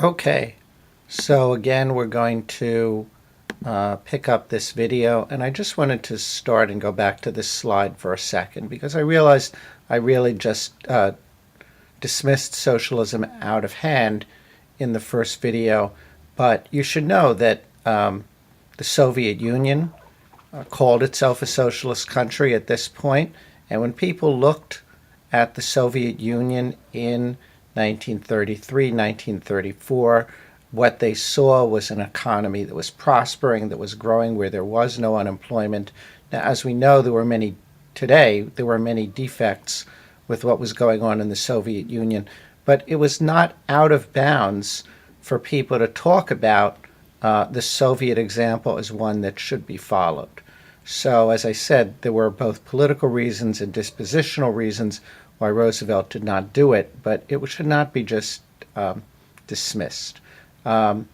Okay, so again, we're going to pick up this video, and I just wanted to start and go back to this slide for a second because I realized I really just dismissed socialism out of hand in the first video, but you should know that the Soviet Union called itself a socialist country at this point, and when people looked at the Soviet Union in 1933, 1934, what they saw was an economy that was prospering, that was growing, where there was no unemployment. Now, as we know, there were many defects with what was going on in the Soviet Union, but it was not out of bounds for people to talk about the Soviet example as one that should be followed. So, as I said, there were both political reasons and dispositional reasons why Roosevelt did not do it, but it should not be just dismissed. Nevertheless,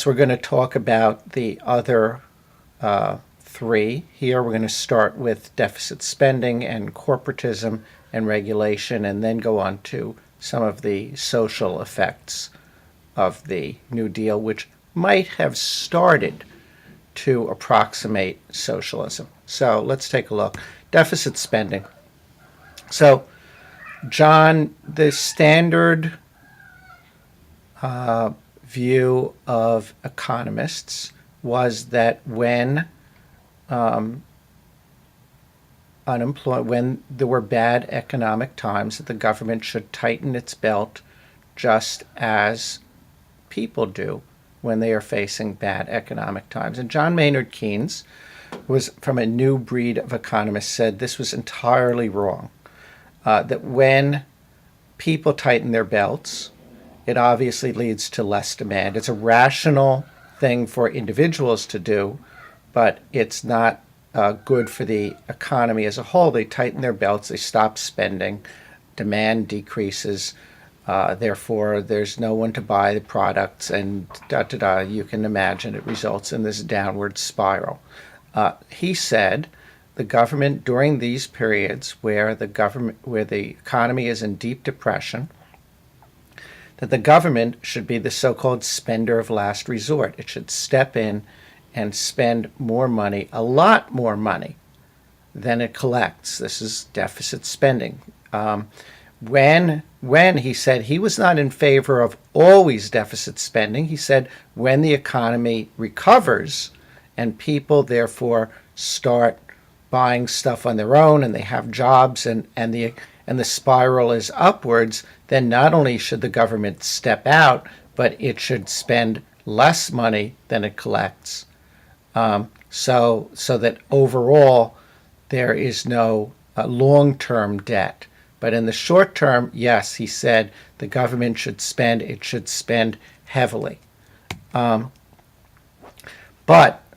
we're going to talk about the other three. Here we're going to start with deficit spending and corporatism and regulation, and then go on to some of the social effects of the New Deal, which might have started to approximate socialism. So let's take a look. Deficit spending. So, John, the standard view of economists was that when when there were bad economic times, that the government should tighten its belt just as people do when they are facing bad economic times. And John Maynard Keynes, who was from a new breed of economists, said this was entirely wrong. That when people tighten their belts, it obviously leads to less demand. It's a rational thing for individuals to do, but it's not good for the economy as a whole. They tighten their belts, they stop spending, demand decreases, therefore there's no one to buy the products, and you can imagine it results in this downward spiral. He said the government during these periods where the economy is in deep depression, that the government should be the so-called spender of last resort. It should step in and spend more money, a lot more money, than it collects. This is deficit spending. When he said he was not in favor of always deficit spending, he said when the economy recovers and people therefore start buying stuff on their own and they have jobs and the spiral is upwards, then not only should the government step out, but it should spend less money than it collects, so that overall there is no long-term debt. But in the short term, yes, he said the government should spend. It should spend heavily. But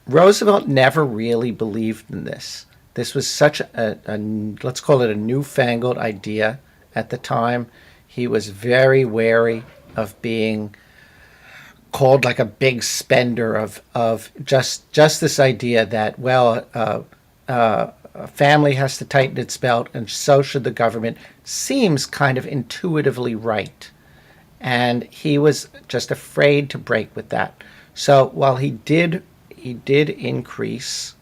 Roosevelt never really believed in this. This was such a let's call it a newfangled idea at the time. He was very wary of being called like a big spender of just this idea that, well, a family has to tighten its belt and so should the government, seems kind of intuitively right. And he was just afraid to break with that. So while he did increase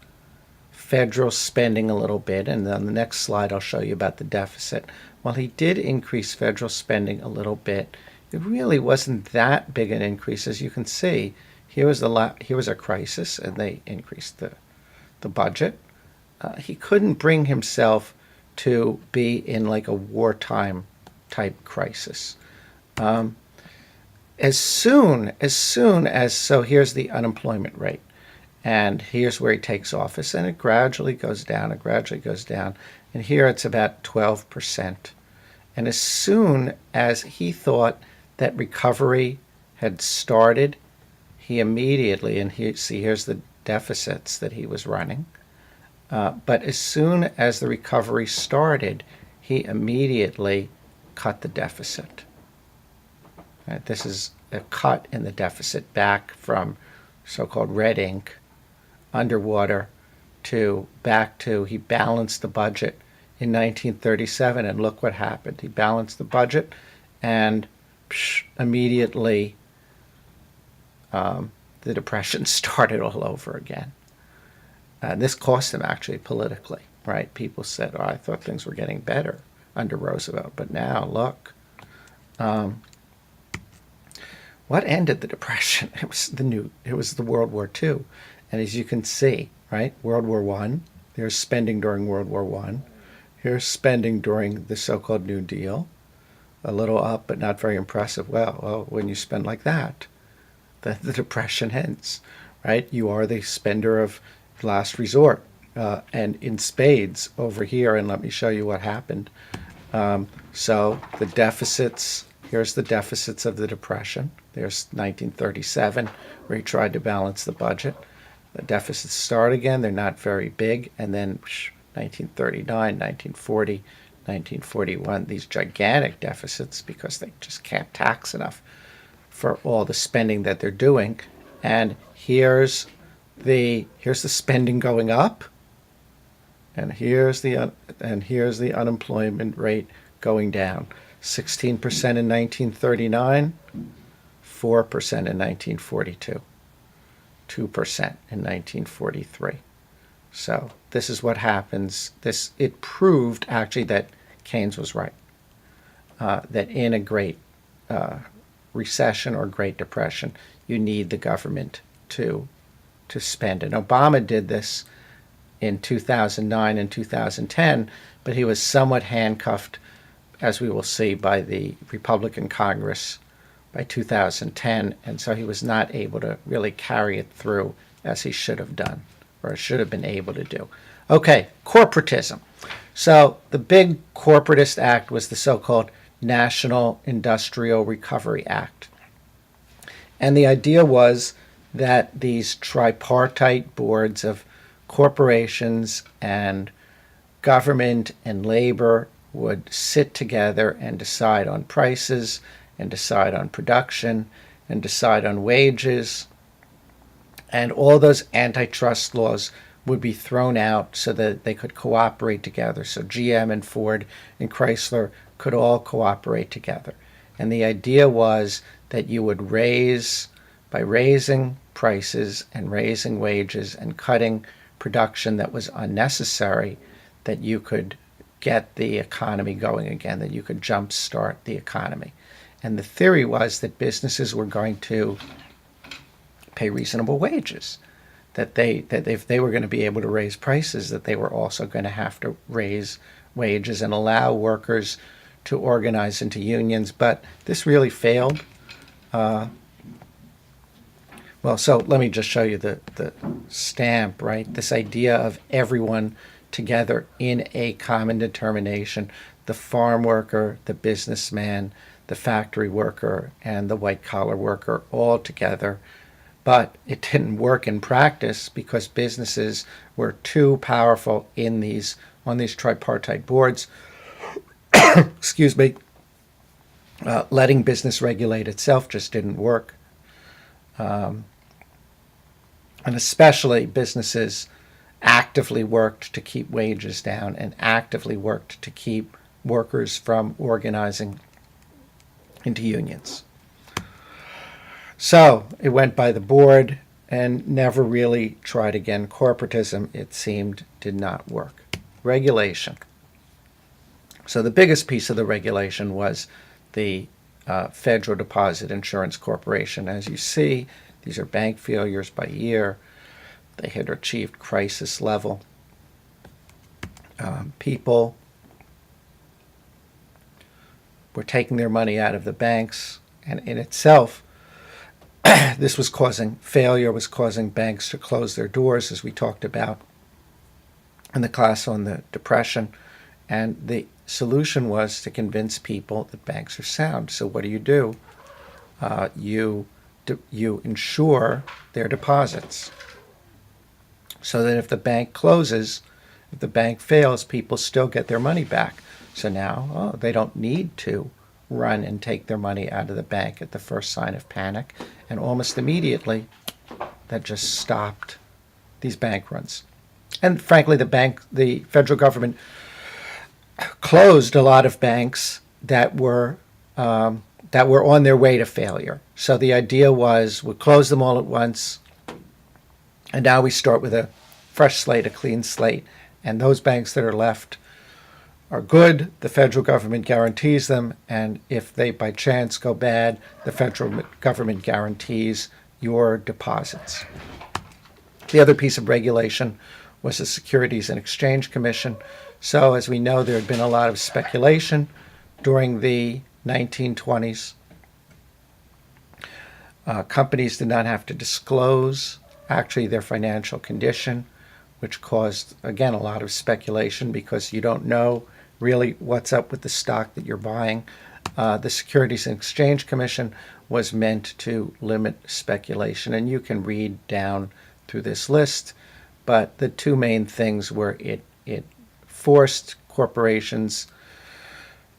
federal spending a little bit, and on the next slide I'll show you about the deficit. While he did increase federal spending a little bit, it really wasn't that big an increase. As you can see, here was a crisis, and they increased the budget. He couldn't bring himself to be in like a wartime type crisis. As soon as so here's the unemployment rate. And here's where he takes office, and it gradually goes down, And here it's about 12%. And as soon as he thought that recovery had started, he immediately, and here's the deficits that he was running. But as soon as the recovery started, he immediately cut the deficit. Right, this is a cut in the deficit back from so-called red ink, underwater, he balanced the budget in 1937, and look what happened. He balanced the budget, and immediately the Depression started all over again. This cost them actually politically, right? People said, "Oh, I thought things were getting better under Roosevelt, but now look." What ended the Depression? It was the World War II, and as you can see, right, World War One. There's spending during World War One. Here's spending during the so-called New Deal, a little up, but not very impressive. Well, when you spend like that, the Depression ends, right? You are the spender of last resort, and in spades over here. And let me show you what happened. So the deficits. Here's the deficits of the Depression. There's 1937, where he tried to balance the budget. The deficits start again. They're not very big, and then 1939, 1940, 1941, these gigantic deficits because they just can't tax enough for all the spending that they're doing. And here's the spending going up, and here's the unemployment rate going down. 16% in 1939, 4% in 1942, 2% in 1943. So this is what happens. It proved actually that Keynes was right, that in a great recession or Great Depression, you need the government to spend. And Obama did this in 2009 and 2010, but he was somewhat handcuffed, as we will see, by the Republican Congress by 2010, and so he was not able to really carry it through as he should have done, or should have been able to do. Okay, corporatism. So the big corporatist act was the so-called National Industrial Recovery Act. And the idea was that these tripartite boards of corporations and government and labor would sit together and decide on prices, and decide on production, and decide on wages. And all those antitrust laws would be thrown out so that they could cooperate together. So GM and Ford and Chrysler could all cooperate together. And the idea was that you would by raising prices and raising wages and cutting production that was unnecessary, that you could get the economy going again, that you could jumpstart the economy. And the theory was that businesses were going to pay reasonable wages, that if they were going to be able to raise prices, that they were also going to have to raise wages and allow workers to organize into unions. But this really failed. So let me just show you the stamp, right? This idea of everyone together in a common determination, the farm worker, the businessman, the factory worker, and the white-collar worker all together. But it didn't work in practice because businesses were too powerful on these tripartite boards. Excuse me. Letting business regulate itself just didn't work. And especially businesses actively worked to keep wages down and actively worked to keep workers from organizing into unions. So it went by the board and never really tried again. Corporatism, it seemed, did not work. Regulation. So the biggest piece of the regulation was the Federal Deposit Insurance Corporation. As you see, these are bank failures by year. They had achieved crisis level. People were taking their money out of the banks, and in itself, this was causing banks to close their doors, as we talked about in the class on the Depression. And the solution was to convince people that banks are sound. So what do? You insure their deposits, so that if the bank closes, if the bank fails, people still get their money back. So now they don't need to run and take their money out of the bank at the first sign of panic. And almost immediately, that just stopped these bank runs. And frankly, the federal government closed a lot of banks that that were on their way to failure. So the idea was we'll close them all at once, and now we start with a fresh slate, a clean slate. And those banks that are left are good. The federal government guarantees them. And if they by chance go bad, the federal government guarantees your deposits. The other piece of regulation was the Securities and Exchange Commission. So as we know, there had been a lot of speculation during the 1920s. Companies did not have to disclose actually their financial condition, which caused, again, a lot of speculation because you don't know really what's up with the stock that you're buying. The Securities and Exchange Commission was meant to limit speculation, and you can read down through this list, but the two main things were it forced corporations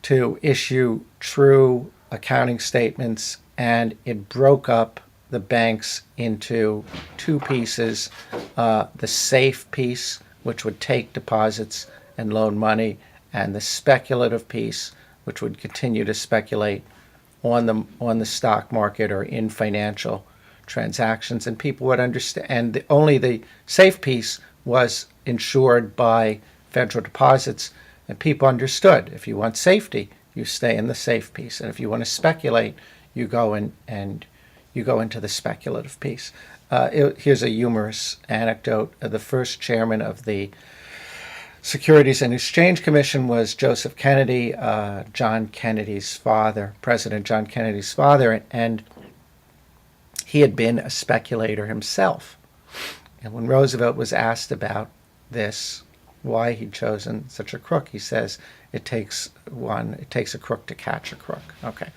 to issue true accounting statements, and it broke up the banks into two pieces, the safe piece, which would take deposits and loan money, and the speculative piece, which would continue to speculate on the stock market or in financial transactions. And people would understand, and only the safe piece was insured by federal deposits, and people understood if you want safety, you stay in the safe piece, and if you want to speculate, you go and you go into the speculative piece. Here's a humorous anecdote. The first chairman of the Securities and Exchange Commission was Joseph Kennedy, John Kennedy's father, President John Kennedy's father, and he had been a speculator himself. And when Roosevelt was asked about this, why he'd chosen such a crook, he says, it takes a crook to catch a crook. Okay.